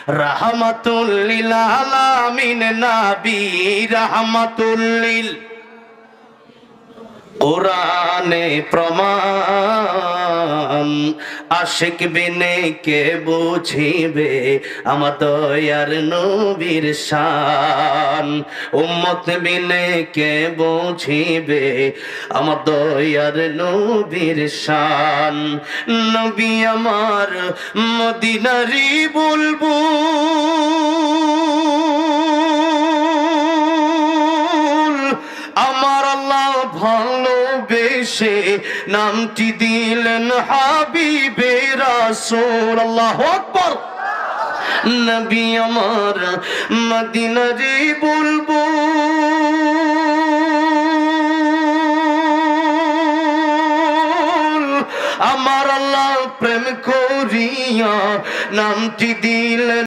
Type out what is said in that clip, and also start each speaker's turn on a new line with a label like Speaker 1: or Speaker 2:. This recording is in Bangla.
Speaker 1: রাহমাতুল লিল আলামিন নবী রাহমাতুল লিল কোরআনে প্রমাণ আশিক বিনে কে বুঝিবে আমার দয়ার নবীর শান উম্মত বিনে কে বুঝিবে আমার দয়ার নবীর শান নবী আমার মদিনারি বুলবুল আমার আল্লাহ ভালোবেসে নামটি দিলেন হাবিবে রাসূল আল্লাহু আকবার নবী আমার মদিনারি বুলবুল আমার আল্লাহ প্রেম করিয়া নামটি দিলেন